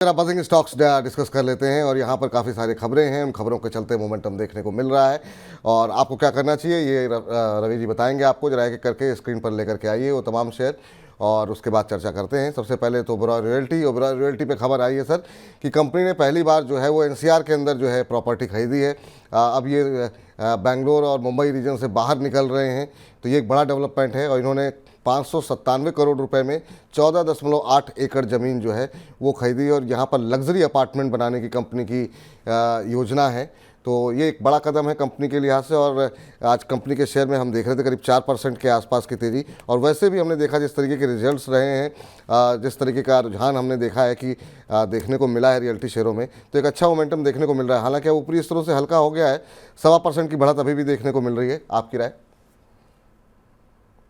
जरा buzzing stocks discuss कर लेते हैं और यहाँ पर काफ़ी सारी खबरें हैं। उन खबरों के चलते मोमेंटम देखने को मिल रहा है और आपको क्या करना चाहिए ये रवि जी बताएंगे आपको। जरा एक करके स्क्रीन पर लेकर के आइए वो तमाम शेयर और उसके बाद चर्चा करते हैं। सबसे पहले तो ओबेरॉय रियल्टी पे खबर आई है सर कि कंपनी ने पहली बार जो है वो एनसीआर के अंदर जो है प्रॉपर्टी खरीदी है। अब ये बेंगलोर और मुंबई रीजन से बाहर निकल रहे हैं, तो ये एक बड़ा डेवलपमेंट है और इन्होंने 597 करोड़ रुपए में 14.8 एकड़ ज़मीन जो है वो खरीदी और यहाँ पर लग्जरी अपार्टमेंट बनाने की कंपनी की योजना है। तो ये एक बड़ा कदम है कंपनी के लिहाज से और आज कंपनी के शेयर में हम देख रहे थे करीब 4% के आसपास की तेज़ी। और वैसे भी हमने देखा जिस तरीके के रिजल्ट्स रहे हैं, जिस तरीके का रुझान हमने देखा है कि देखने को मिला है रियल्टी शेयरों में, तो एक अच्छा मोमेंटम देखने को मिल रहा है। हालांकि अब ऊपरी स्तरों से हल्का हो गया है, 1.25% की बढ़त अभी भी देखने को मिल रही है। आपकी राय?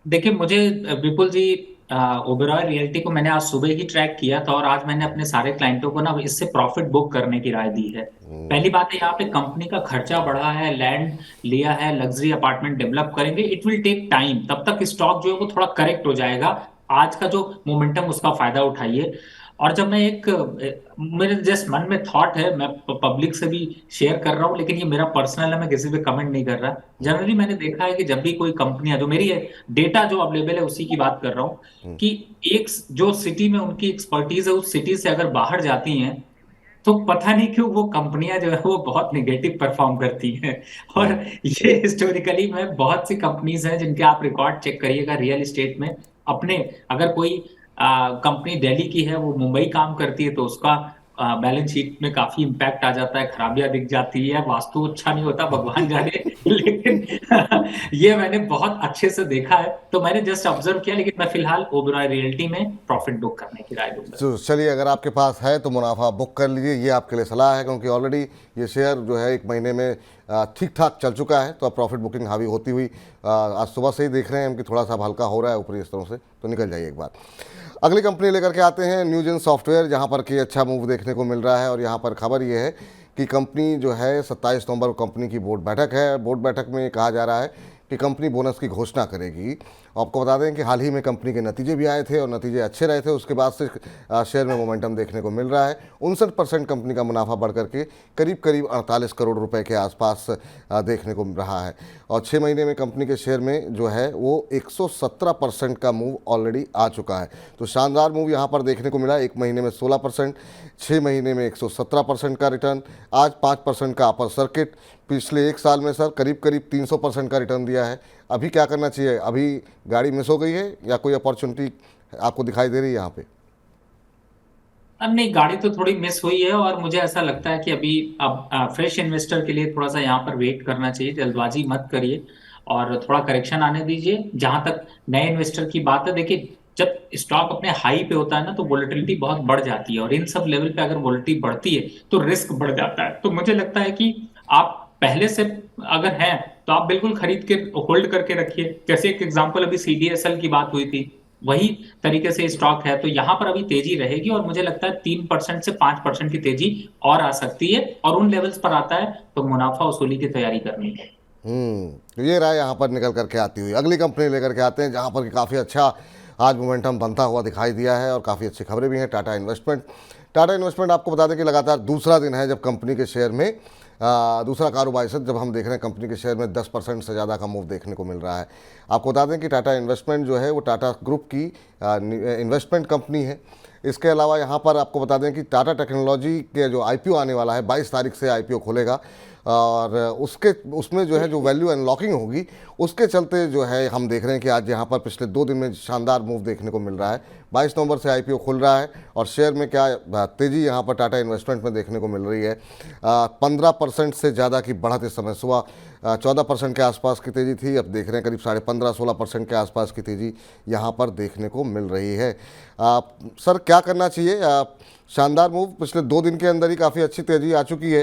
देखिए मुझे विपुल जी, ओबेरॉय रियल्टी को मैंने आज सुबह ही ट्रैक किया था और आज मैंने अपने सारे क्लाइंटों को ना इससे प्रॉफिट बुक करने की राय दी है। पहली बात है, यहाँ पे कंपनी का खर्चा बढ़ा है, लैंड लिया है, लग्जरी अपार्टमेंट डेवलप करेंगे, इट विल टेक टाइम, तब तक स्टॉक जो है वो थोड़ा करेक्ट हो जाएगा। आज का जो मोमेंटम उसका फायदा उठाइए। और जब मैं एक मेरे जस्ट मन में थॉट है, मैं पब्लिक से भी शेयर कर रहा हूँ, लेकिन ये मेरा पर्सनल है, मैं किसी पे कमेंट नहीं कर रहा। जनरली मैंने देखा है कि जब भी कोई कंपनी है, जो मेरी डेटा जो अवेलेबल है उसी की बात कर रहा हूँ, कि एक जो सिटी में उनकी एक्सपर्टीज है उस सिटी से अगर बाहर जाती हैं तो पता नहीं क्यों वो कंपनियां जो है वो बहुत निगेटिव परफॉर्म करती हैं। और ये हिस्टोरिकली में बहुत सी कंपनीज हैं जिनके आप रिकॉर्ड चेक करिएगा रियल एस्टेट में। अपने अगर कोई कंपनी दिल्ली की है, वो मुंबई काम करती है, तो उसका बैलेंस शीट में काफी इंपैक्ट आ जाता है, खराबियां दिख जाती है, वास्तु अच्छा नहीं होता, भगवान जाने। लेकिन ये मैंने बहुत अच्छे से देखा है, तो मैंने जस्ट ऑब्जर्व किया। लेकिन मैं फिलहाल ओबेरॉय रियल्टी में प्रॉफिट बुक करने की राय दूंगा। तो चलिए, अगर आपके पास है तो मुनाफा बुक कर लीजिए, ये आपके लिए सलाह है, क्योंकि ऑलरेडी ये शेयर जो है एक महीने में ठीक ठाक चल चुका है। तो अब प्रॉफिट बुकिंग हावी होती हुई आज सुबह से ही देख रहे हैं हम कि थोड़ा सा हल्का हो रहा है ऊपरी स्तरों से, तो निकल जाइए एक बार। अगली कंपनी लेकर के आते हैं न्यूजेन सॉफ्टवेयर, जहां पर कि अच्छा मूव देखने को मिल रहा है। और यहां पर खबर ये है कि कंपनी जो है 27 नवंबर को कंपनी की बोर्ड बैठक है। बोर्ड बैठक में कहा जा रहा है कि कंपनी बोनस की घोषणा करेगी। आपको बता दें कि हाल ही में कंपनी के नतीजे भी आए थे और नतीजे अच्छे रहे थे, उसके बाद से शेयर में मोमेंटम देखने को मिल रहा है। 59% कंपनी का मुनाफा बढ़ करके करीब करीब 48 करोड़ रुपए के आसपास देखने को मिल रहा है। और 6 महीने में कंपनी के शेयर में जो है वो 117% का मूव ऑलरेडी आ चुका है। तो शानदार मूव यहाँ पर देखने को मिला। एक महीने में 16%, 6 महीने में 117% का रिटर्न, आज 5% का अपर सर्किट। पिछले एक साल में सर करीब करीब 300% का रिटर्न दिया है। अभी क्या करना चाहिए? अभी गाड़ी मिस हो गई है या कोई अपॉर्चुनिटी आपको दिखाई दे रही है यहाँ पे? अब नहीं, गाड़ी तो थोड़ी मिस हुई है और मुझे ऐसा लगता है कि अभी अब फ्रेश इन्वेस्टर के लिए थोड़ा सा यहाँ पर वेट करना चाहिए, जल्दबाजी मत करिए और थोड़ा करेक्शन आने दीजिए। जहां तक नए इन्वेस्टर की बात है, देखिए जब स्टॉक अपने हाई पे होता है ना, तो वोलेटिलिटी बहुत बढ़ जाती है, और इन सब लेवल पे अगर वोलेटिलिटी बढ़ती है तो रिस्क बढ़ जाता है। तो मुझे लगता है कि आप पहले से अगर हैं तो आप बिल्कुल खरीद के होल्ड करके रखिए। जैसे एक एग्जांपल अभी सीडीएसएल की बात हुई थी, वही तरीके से स्टॉक है। तो यहां पर अभी तेजी रहेगी और मुझे लगता है 3% से 5% की तेजी और आ सकती है, और उन लेवल्स पर आता है तो मुनाफा वसूली की तैयारी करनी है। तो ये राय यहाँ पर निकल करके आती हुई। अगली कंपनी लेकर के आते हैं जहाँ पर काफ़ी अच्छा आज मोमेंटम बनता हुआ दिखाई दिया है और काफ़ी अच्छी खबरें भी हैं। टाटा इन्वेस्टमेंट। टाटा इन्वेस्टमेंट आपको बता दें कि लगातार दूसरा दिन है जब कंपनी के शेयर में दूसरा कारोबारी से जब हम देख रहे हैं कंपनी के शेयर में 10% से ज़्यादा का मूव देखने को मिल रहा है। आपको बता दें कि टाटा इन्वेस्टमेंट जो है वो टाटा ग्रुप की इन्वेस्टमेंट कंपनी है। इसके अलावा यहाँ पर आपको बता दें कि टाटा टेक्नोलॉजी के जो आईपीओ आने वाला है, 22 तारीख से आईपीओ खुलेगा और उसमें जो है जो वैल्यू अनलॉकिंग होगी उसके चलते जो है हम देख रहे हैं कि आज यहाँ पर पिछले 2 दिन में शानदार मूव देखने को मिल रहा है। 22 नवंबर से आईपीओ खुल रहा है और शेयर में क्या तेज़ी यहाँ पर टाटा इन्वेस्टमेंट में देखने को मिल रही है। 15% से ज़्यादा की बढ़त इस समय। सुबह 14% के आसपास की तेज़ी थी, अब देख रहे हैं करीब 15.5-16% के आसपास की तेज़ी यहाँ पर देखने को मिल रही है। सर क्या करना चाहिए? शानदार मूव, पिछले 2 दिन के अंदर ही काफ़ी अच्छी तेज़ी आ चुकी है।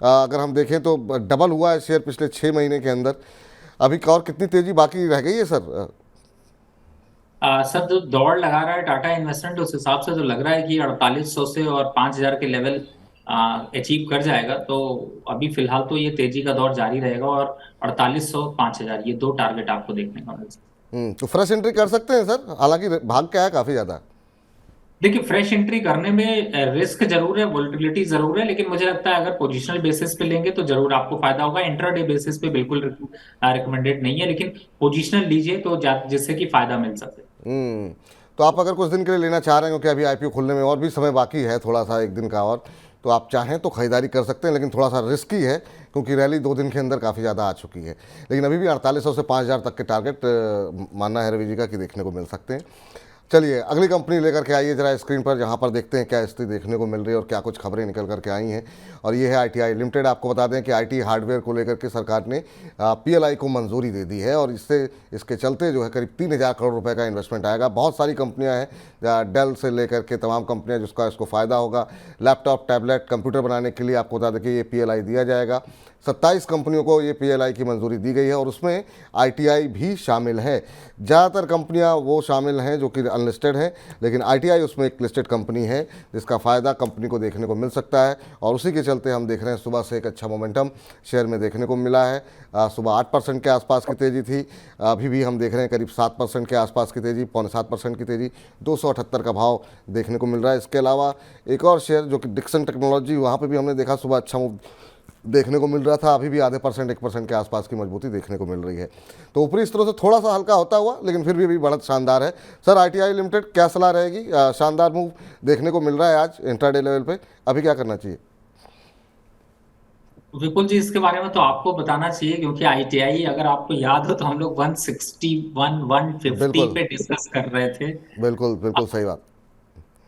अगर हम देखें तो डबल हुआ है शेयर पिछले 6 महीने के अंदर। अभी और कितनी तेज़ी बाकी रह गई है सर? सर जो दौड़ लगा रहा है टाटा इन्वेस्टमेंट, उस हिसाब से तो लग रहा है कि 4800 से और 5000 के लेवल अचीव कर जाएगा। तो अभी फिलहाल तो ये तेजी का दौर जारी रहेगा और 4800 5000 ये दो टारगेट आपको देखने को मिल सकते तो फ्रेश एंट्री कर सकते हैं सर, हालांकि भाग क्या है काफ़ी ज़्यादा। देखिए, फ्रेश एंट्री करने में रिस्क जरूर है, वोलेटिलिटी जरूर है, लेकिन मुझे लगता है अगर पोजिशनल बेसिस पे लेंगे तो जरूर आपको फायदा होगा। इंट्राडे बेसिस पे बिल्कुल रिकमेंडेड नहीं है, लेकिन पोजिशनल लीजिए तो जिससे कि फायदा मिल सके। हम्म। तो आप अगर कुछ दिन के लिए लेना चाह रहे हैं, क्योंकि अभी आईपीओ खुलने में और भी समय बाकी है, थोड़ा सा एक दिन का और, तो आप चाहें तो खरीदारी कर सकते हैं, लेकिन थोड़ा सा रिस्की है क्योंकि रैली 2 दिन के अंदर काफ़ी ज़्यादा आ चुकी है। लेकिन अभी भी 4800 से 5000 तक के टारगेट मानना है रवि जी का कि देखने को मिल सकते हैं। चलिए अगली कंपनी लेकर के आइए जरा स्क्रीन पर, जहाँ पर देखते हैं क्या स्थिति देखने को मिल रही है और क्या कुछ खबरें निकल करके आई हैं। और ये है आईटीआई लिमिटेड। आपको बता दें कि आईटी हार्डवेयर को लेकर के सरकार ने पीएलआई को मंजूरी दे दी है और इससे इसके चलते जो है करीब 3000 करोड़ रुपए का इन्वेस्टमेंट आएगा। बहुत सारी कंपनियां हैं, डेल से लेकर के तमाम कंपनियां जिसका इसको फ़ायदा होगा। लैपटॉप, टैबलेट, कंप्यूटर बनाने के लिए आपको बता दें कि ये पीएलआई दिया जाएगा। 27 कंपनियों को ये पीएलआई की मंजूरी दी गई है और उसमें आईटीआई भी शामिल है। ज़्यादातर कंपनियां वो शामिल हैं जो कि अनलिस्टेड हैं, लेकिन आईटीआई उसमें एक लिस्टेड कंपनी है जिसका फ़ायदा कंपनी को देखने को मिल सकता है। और उसी के चलते हम देख रहे हैं सुबह से एक अच्छा मोमेंटम शेयर में देखने को मिला है। सुबह 8% के आसपास की तेज़ी थी, अभी भी हम देख रहे हैं करीब 7% के आसपास की तेज़ी, 6.25% की तेज़ी, 278 का भाव देखने को मिल रहा है। इसके अलावा एक और शेयर जो कि डिक्सन टेक्नोलॉजी, वहाँ पर भी हमने देखा सुबह अच्छा मूव देखने को मिल रहा था, अभी भी आधे परसेंट 1% के आसपास की मजबूती देखने को मिल रही है। तो ऊपरी स्तरों से थोड़ा सा हल्का होता हुआ, लेकिन फिर भी अभी बढ़त शानदार है। सर आईटीआई लिमिटेड क्या सलाह रहेगी? शानदार मूव देखने को मिल रहा है आज इंट्राडे लेवल पे, अभी क्या करना चाहिए? विपुल जी, इसके बारे में तो आपको बताना चाहिए, क्योंकि आईटीआई अगर आपको याद हो तो हम लोग 161 150 बिल्कुल पे डिस्कस कर रहे थे। बिल्कुल बिल्कुल अब सही बात।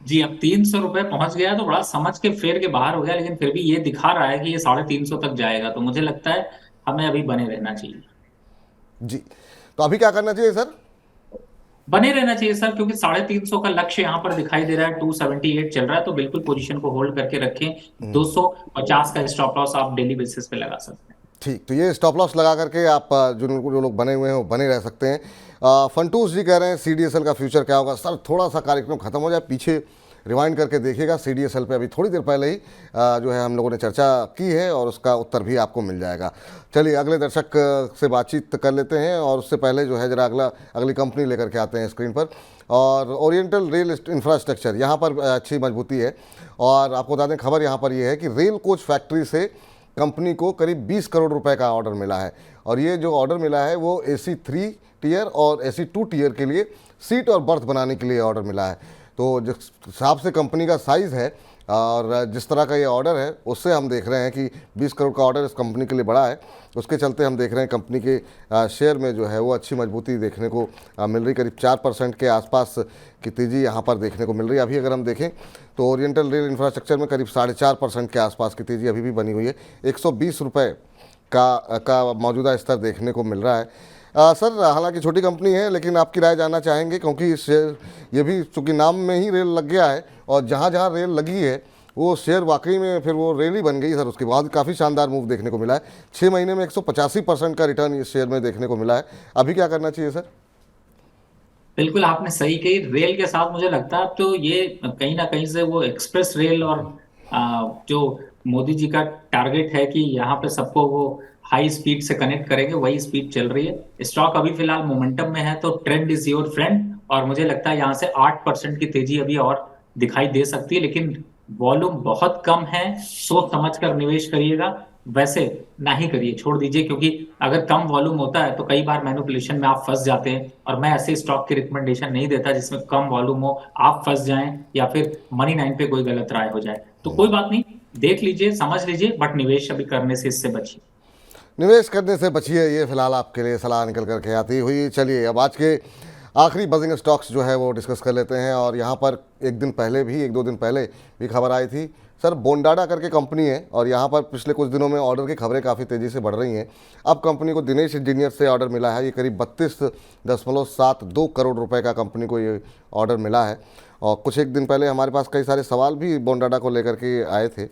जी, अब 300 रुपये पहुंच गया तो बड़ा समझ के फेर के बाहर हो गया, लेकिन फिर भी ये दिखा रहा है कि ये 350 तक जाएगा, तो मुझे लगता है हमें अभी बने रहना चाहिए। जी, तो अभी क्या करना चाहिए सर? बने रहना चाहिए सर, क्योंकि 350 का लक्ष्य यहाँ पर दिखाई दे रहा है, 278 चल रहा है, तो बिल्कुल पोजीशन को होल्ड करके रखें। 250 का स्टॉप लॉस आप डेली बेसिस पे लगा सकते हैं। ठीक, तो ये स्टॉप लॉस लगा करके आप जो लोग बने हुए हैं वो बने रह सकते हैं। फंटूस जी कह रहे हैं सीडीएसएल का फ्यूचर क्या होगा? सर थोड़ा सा कार्यक्रम खत्म हो जाए, पीछे रिवाइंड करके देखिएगा। सीडीएसएल पे अभी थोड़ी देर पहले ही जो है हम लोगों ने चर्चा की है और उसका उत्तर भी आपको मिल जाएगा। चलिए अगले दर्शक से बातचीत कर लेते हैं और उससे पहले जो है जरा अगली कंपनी लेकर के आते हैं स्क्रीन पर। और ओरिएंटल रेल इंफ्रास्ट्रक्चर, यहाँ पर अच्छी मजबूती है। और आपको बता दें खबर यहाँ पर ये है कि रेल कोच फैक्ट्री से कंपनी को करीब 20 करोड़ रुपए का ऑर्डर मिला है। और ये जो ऑर्डर मिला है वो AC3 टियर और AC2 टियर के लिए सीट और बर्थ बनाने के लिए ऑर्डर मिला है। तो जिस हिसाब से कंपनी का साइज़ है और जिस तरह का ये ऑर्डर है, उससे हम देख रहे हैं कि 20 करोड़ का ऑर्डर इस कंपनी के लिए बड़ा है। उसके चलते हम देख रहे हैं कंपनी के शेयर में जो है वो अच्छी मजबूती देखने को मिल रही। करीब 4% के आसपास की तेज़ी यहाँ पर देखने को मिल रही है। अभी अगर हम देखें तो ओरिएंटल रेल इंफ्रास्ट्रक्चर में करीब 4.5% के आसपास की तेज़ी अभी भी बनी हुई है। 120 रुपये का मौजूदा स्तर देखने को मिल रहा है। सर हालांकि छोटी कंपनी है, लेकिन आपकी राय जानना चाहेंगे क्योंकि शेयर ये भी चूँकि नाम में ही रेल लग गया है और जहाँ जहाँ रेल लगी है वो शेयर वाकई में फिर वो रेल ही बन गई सर। उसके बाद काफ़ी शानदार मूव देखने को मिला है। 6 महीने में 185% का रिटर्न इस शेयर में देखने को मिला है। अभी क्या करना चाहिए सर? बिल्कुल आपने सही कही। रेल के साथ मुझे लगता है अब तो ये कहीं ना कहीं से वो एक्सप्रेस रेल और जो मोदी जी का टारगेट है कि यहाँ पे सबको वो हाई स्पीड से कनेक्ट करेंगे, वही स्पीड चल रही है। स्टॉक अभी फिलहाल मोमेंटम में है, तो ट्रेंड इज योर फ्रेंड, और मुझे लगता है यहाँ से 8% की तेजी अभी और दिखाई दे सकती है, लेकिन वॉल्यूम बहुत कम है। सोच समझ कर निवेश करिएगा, वैसे ना ही करिए, छोड़ दीजिए, क्योंकि अगर कम वॉल्यूम होता है तो कई बार मैनिपुलेशन में आप फंस जाते हैं, और मैं ऐसे स्टॉक की रिकमेंडेशन नहीं देता जिसमें कम वॉल्यूम हो, आप फंस जाएं या फिर मनी 9 पे कोई गलत राय हो जाए। तो कोई बात नहीं, देख लीजिए, समझ लीजिए, बट निवेश अभी करने से इससे बचिए। निवेश करने से बचिए, ये फिलहाल आपके लिए सलाह निकल करके आती हुई। चलिए अब आज के आखिरी बजिंग स्टॉक्स जो है वो डिस्कस कर लेते हैं। और यहाँ पर एक दो दिन पहले भी खबर आई थी सर, बोंडाडा करके कंपनी है और यहाँ पर पिछले कुछ दिनों में ऑर्डर की खबरें काफ़ी तेज़ी से बढ़ रही हैं। अब कंपनी को दिनेश इंजीनियर से ऑर्डर मिला है, ये करीब 32.72 करोड़ रुपए का कंपनी को ये ऑर्डर मिला है। और कुछ एक दिन पहले हमारे पास कई सारे सवाल भी बोंडाडा को लेकर के आए थे।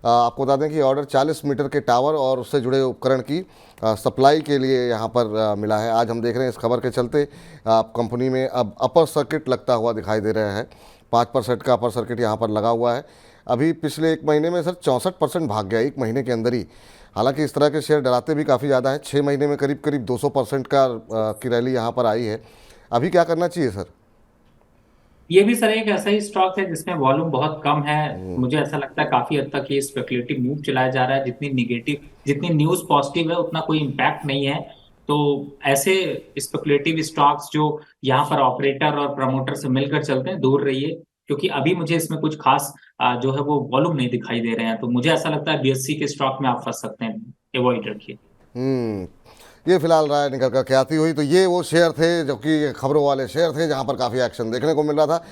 आपको बता दें कि ऑर्डर 40 मीटर के टावर और उससे जुड़े उपकरण की सप्लाई के लिए यहाँ पर मिला है। आज हम देख रहे हैं इस खबर के चलते कंपनी में अब अपर सर्किट लगता हुआ दिखाई दे रहा है। 5% का अपर सर्किट यहाँ पर लगा हुआ है। अभी पिछले एक महीने में सर 64% भाग गया, एक महीने के अंदर ही। हालांकि इस तरह के शेयर डराते भी काफ़ी ज़्यादा हैं। 6 महीने में करीब करीब 200% की रैली यहाँ पर आई है। अभी क्या करना चाहिए सर? ये भी सर एक ऐसा ही स्टॉक है जिसमें वॉल्यूम बहुत कम है। मुझे ऐसा लगता है काफी हद तक ये स्पेकुलेटिव मूव चलाया जा रहा है। जितनी न्यूज पॉजिटिव है उतना कोई इम्पैक्ट नहीं है। तो ऐसे स्पेकुलेटिव स्टॉक्स जो यहाँ पर ऑपरेटर और प्रमोटर से मिलकर चलते हैं, दूर रहिए, क्योंकि अभी मुझे इसमें कुछ खास जो है वो वॉल्यूम नहीं दिखाई दे रहे हैं। तो मुझे ऐसा लगता है बीएससी के स्टॉक में आप फंस सकते हैं, अवॉइड रखिए। हम्म, ये फिलहाल राय निकल कर के आती हुई, तो ये वो शेयर थे जो कि खबरों वाले शेयर थे जहां पर काफ़ी एक्शन देखने को मिल रहा था।